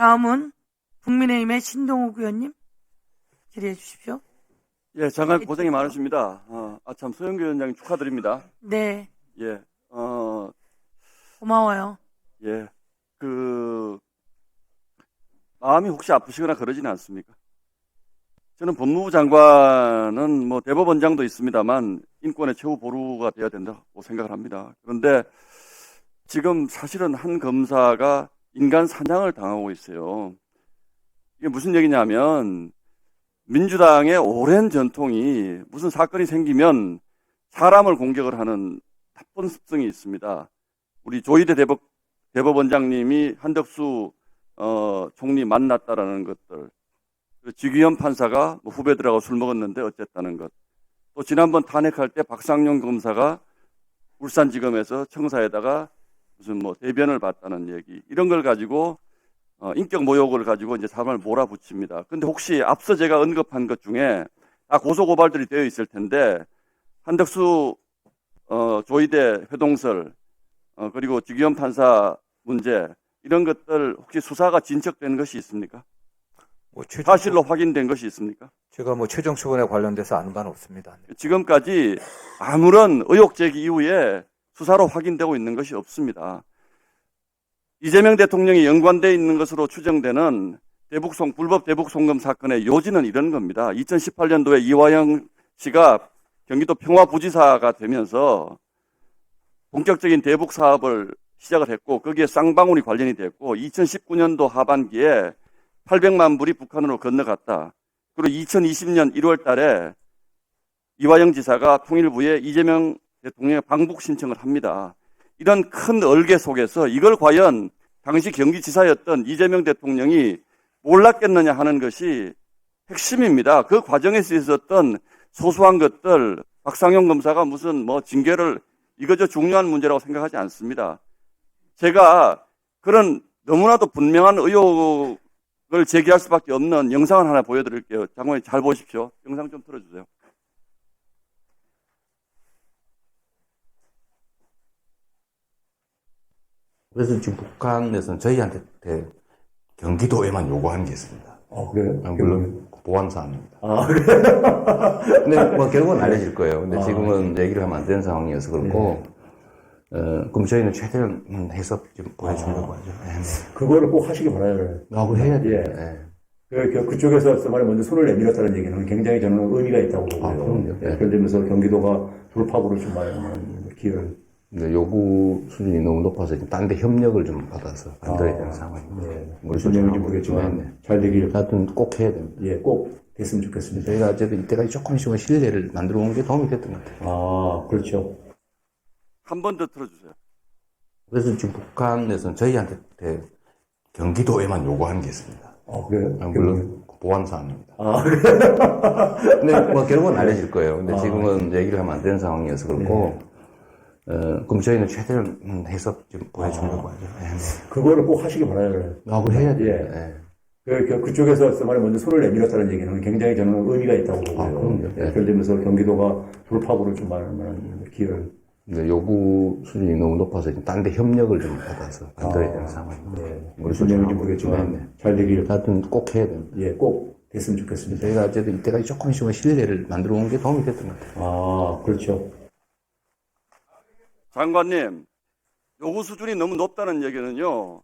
다음은 국민의힘의 신동욱 의원님 질의해 주십시오. 예, 장관 고생이 많으십니다. 참, 소영교 위원장님 축하드립니다. 네, 예, 고마워요. 예, 마음이 혹시 아프시거나 그러지는 않습니까? 저는 법무부 장관은 뭐 대법원장도 있습니다만 인권의 최후 보루가 되어야 된다고 생각을 합니다. 그런데 지금 사실은 한 검사가 인간 사냥을 당하고 있어요. 이게 무슨 얘기냐면 민주당의 오랜 전통이 무슨 사건이 생기면 사람을 공격을 하는 나쁜 습성이 있습니다. 우리 조희대 대법원장님이 한덕수 총리 만났다라는 것들, 지규현 판사가 뭐 후배들하고 술 먹었는데 어쨌다는 것, 또 지난번 탄핵할 때 박상용 검사가 울산지검에서 청사에다가 무슨 뭐 대변을 받다는 얘기, 이런 걸 가지고 인격 모욕을 가지고 이제 사람을 몰아붙입니다. 근데 혹시 앞서 제가 언급한 것 중에 다 고소고발들이 되어 있을 텐데 한덕수 조희대 회동설 그리고 지규현 판사 문제, 이런 것들 혹시 수사가 진척된 것이 있습니까? 사실로 확인된 것이 있습니까? 제가 뭐 최종 처분에 관련돼서 아는 바는 없습니다. 지금까지 아무런 의혹 제기 이후에 수사로 확인되고 있는 것이 없습니다. 이재명 대통령이 연관되어 있는 것으로 추정되는 불법 대북 송금 사건의 요지는 이런 겁니다. 2018년도에 이화영 씨가 경기도 평화부지사가 되면서 본격적인 대북 사업을 시작을 했고, 거기에 쌍방울이 관련이 됐고, 2019년도 하반기에 800만 불이 북한으로 건너갔다. 그리고 2020년 1월 달에 이화영 지사가 통일부에 이재명 대통령의 방북 신청을 합니다. 이런 큰 얼개 속에서 이걸 과연 당시 경기지사였던 이재명 대통령이 몰랐겠느냐 하는 것이 핵심입니다. 그 과정에서 있었던 소소한 것들, 박상용 검사가 무슨 뭐 징계를 이거저 중요한 문제라고 생각하지 않습니다. 제가 그런 너무나도 분명한 의혹을 제기할 수밖에 없는 영상을 하나 보여드릴게요. 장관님 잘 보십시오. 영상 좀 틀어주세요. 그래서 지금 북한에서는 저희한테 경기도에만 요구한 게 있습니다. 그래요? 물론 보안 사항입니다. 그래요? 근데 뭐 결국은 알려질 거예요. 근데 지금은 얘기를 하면 안 되는 상황이어서 그렇고, 그럼 저희는 최대한 해서 좀 보여주려고 하죠. 그거를 꼭 하시기 바라요. 그걸 해야 돼요. 그쪽에서 말에 먼저 손을 내밀었다는 얘기는 굉장히 저는 의미가 있다고 보고요. 그럼요. 예를 들면서 경기도가 돌파구를 좀 마련하는 기회를. 근데 요구 수준이 너무 높아서 딴 데 협력을 좀 받아서 만들어야 되는 상황입니다. 무슨 내용인지 모르겠지만 잘 되길. 하여튼 꼭 해야 됩니다. 예, 꼭 됐으면 좋겠습니다. 저희가 어쨌든 이때까지 조금씩은 신뢰를 만들어 온 게 도움이 됐던 것 같아요. 그렇죠. 한 번 더 틀어주세요. 그래서 지금 북한에서는 저희한테 경기도에만 요구한 게 있습니다. 그래요? 물론 보안 사항입니다. 그래요? 근데 뭐 결국은 알려질 거예요. 근데 지금은 얘기를 하면 안 되는 상황이어서 그렇고, 그럼 저희는 최대한 해서 좀 보여주려고 하죠. 그거를 꼭 하시기 바라요. 그걸 해야 돼요. 그쪽에서 말에 먼저 손을 내밀었다는 얘기는 굉장히 저는 의미가 있다고 보고요. 그럼요. 예를 들면서 경기도가 돌파구를 좀 마련하는 기회를. 근데 요구 수준이 너무 높아서 딴 데 협력을 좀 받아서 만들어야 되는 상황입니다. 무슨 내용인지 모르겠지만 잘 되길. 하여튼 꼭 해야 됩니다. 예, 꼭 됐으면 좋겠습니다. 저희가 어쨌든 이때까지 조금씩은 신뢰를 만들어 온 게 도움이 됐던 것 같아요. 그렇죠. 장관님, 요구 수준이 너무 높다는 얘기는요,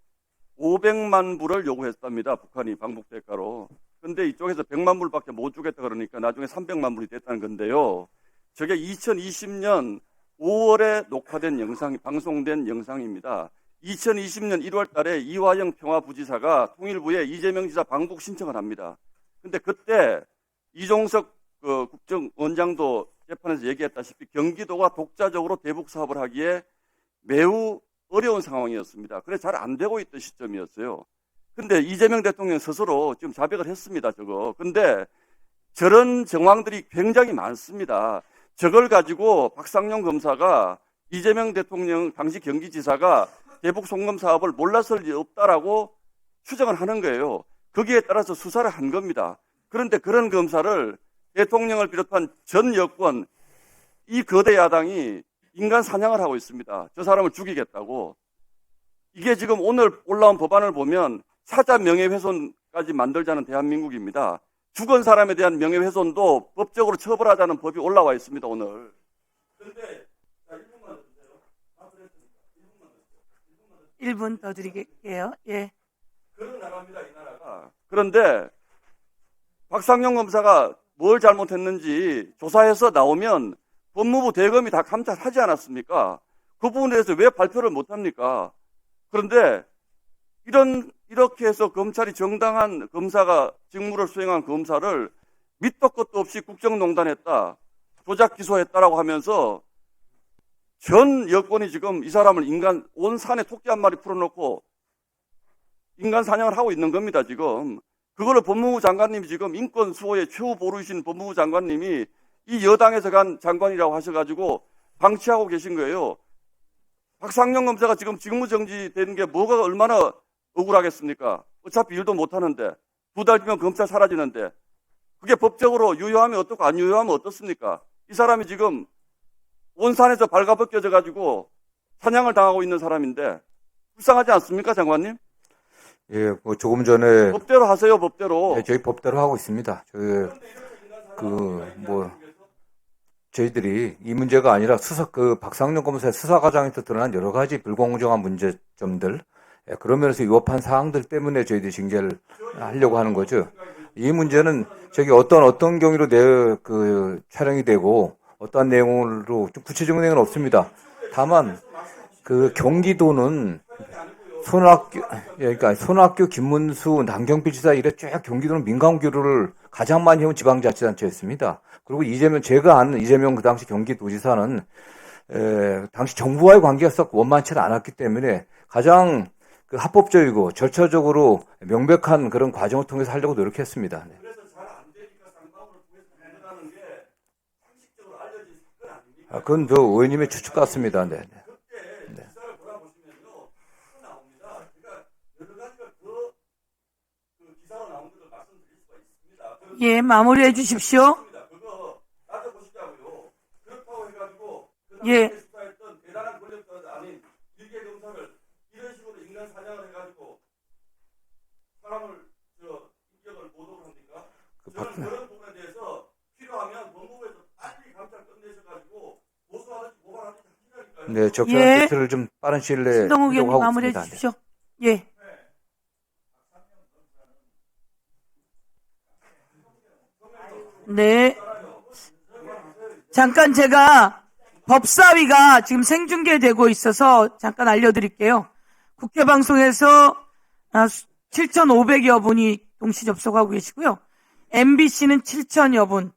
500만 불을 요구했답니다. 북한이 방북 대가로. 근데 이쪽에서 100만 불밖에 못 주겠다 그러니까 나중에 300만 불이 됐다는 건데요. 저게 2020년 5월에 녹화된 방송된 영상입니다. 2020년 1월 달에 이화영 평화부지사가 통일부에 이재명 지사 방북 신청을 합니다. 근데 그때 이종석 국정원장도 재판에서 얘기했다시피 경기도가 독자적으로 대북 사업을 하기에 매우 어려운 상황이었습니다. 그래서 잘 안 되고 있던 시점이었어요. 근데 이재명 대통령 스스로 지금 자백을 했습니다, 저거. 근데 저런 정황들이 굉장히 많습니다. 저걸 가지고 박상용 검사가 이재명 대통령 당시 경기지사가 대북 송금 사업을 몰랐을 리 없다라고 추정을 하는 거예요. 거기에 따라서 수사를 한 겁니다. 그런데 그런 검사를 대통령을 비롯한 전 여권, 이 거대 야당이 인간 사냥을 하고 있습니다. 저 사람을 죽이겠다고. 이게 지금 오늘 올라온 법안을 보면 사자 명예훼손까지 만들자는 대한민국입니다. 죽은 사람에 대한 명예훼손도 법적으로 처벌하자는 법이 올라와 있습니다, 오늘. 그런데, 자, 1분만 더 주세요. 1분 더 드릴게요. 예. 그런 나라입니다, 이 나라가. 그런데, 박상용 검사가 뭘 잘못했는지 조사해서 나오면 법무부 대검이 다 감찰하지 않았습니까? 그 부분에 대해서 왜 발표를 못합니까? 그런데 이렇게 해서 검찰이 정당한 검사가 직무를 수행한 검사를 밑도 끝도 없이 국정농단했다, 조작 기소했다라고 하면서 전 여권이 지금 이 사람을 온 산에 토끼 한 마리 풀어놓고 인간 사냥을 하고 있는 겁니다, 지금. 그거를 법무부 장관님이 지금 인권 수호의 최후 보루이신 법무부 장관님이 이 여당에서 간 장관이라고 하셔가지고 방치하고 계신 거예요. 박상용 검사가 지금 직무정지되는 게 뭐가 얼마나 억울하겠습니까? 어차피 일도 못하는데 2달 뒤면 검찰 사라지는데 그게 법적으로 유효하면 어떻고 안 유효하면 어떻습니까? 이 사람이 지금 온 산에서 발가벗겨져 가지고 사냥을 당하고 있는 사람인데 불쌍하지 않습니까, 장관님? 예, 뭐 조금 전에 법대로 하세요, 법대로. 예, 저희 법대로 하고 있습니다. 저희들이 이 문제가 아니라 박상용 검사의 수사 과정에서 드러난 여러 가지 불공정한 문제점들, 예, 그런 면에서 위법한 사항들 때문에 저희들이 징계를 하려고 하는 거죠. 이 문제는 어떤 경위로 촬영이 되고 어떠한 내용으로 좀 구체적인 내용은 없습니다. 다만 경기도는 손학규, 김문수, 남경필 지사 이래 쭉 경기도는 민간교류를 가장 많이 해온 지방자치단체였습니다. 그리고 제가 아는 이재명 그 당시 경기도지사는 당시 정부와의 관계가 썩 원만치 않았기 때문에 가장 합법적이고 절차적으로 명백한 그런 과정을 통해서 하려고 노력했습니다. 네. 그래서 잘 안 되니까 쌍방울을 통해서 만든다는 게 상식적으로 알려진 사건 아닙니까? 그건 저 의원님의 추측 같습니다. 네. 그때 기사를 돌아보시면요, 나옵니다. 그러니까 여러 가지가 그 기사로 나온 것을 말씀드릴 수가 있습니다. 예, 마무리해 주십시오. 그거 따져보시자고요. 그렇다고 해가지고 예. 수사했던 대단한 권력자가 아닌 일개 검사를 이런 식으로 인간 사냥을 해가지고 사람을 인격을 보도를 합니까? 저는 그런 부분에 대해서 필요하면 법무부에서 빨리 감찰 끝내셔가지고 고소하든지 고발하든지 하시라니까요. 네, 적절한 예. 조치를 좀 빠른 시일 내에 신동욱 하려고 의원님 하고 마무리해 있습니다. 네. 주십시오. 예. 네. 잠깐 제가 법사위가 지금 생중계되고 있어서 잠깐 알려드릴게요. 국회방송에서 7,500여 분이 동시 접속하고 계시고요. MBC는 7,000여 분,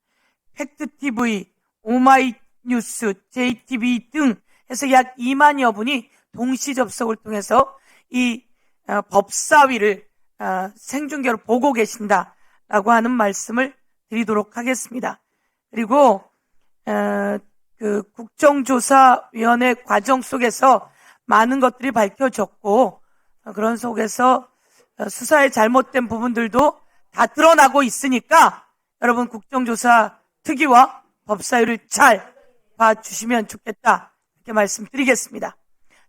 팩트TV, 오마이뉴스, JTV 등 해서 약 2만여 분이 동시 접속을 통해서 이 법사위를 생중계로 보고 계신다라고 하는 말씀을 드리도록 하겠습니다. 그리고 국정조사위원회 과정 속에서 많은 것들이 밝혀졌고 그런 속에서 수사의 잘못된 부분들도 다 드러나고 있으니까 여러분 국정조사 특위와 법사위를 잘 봐주시면 좋겠다 이렇게 말씀드리겠습니다.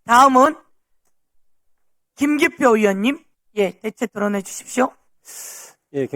다음은 김기표 의원님, 예, 대체 토론해 주십시오.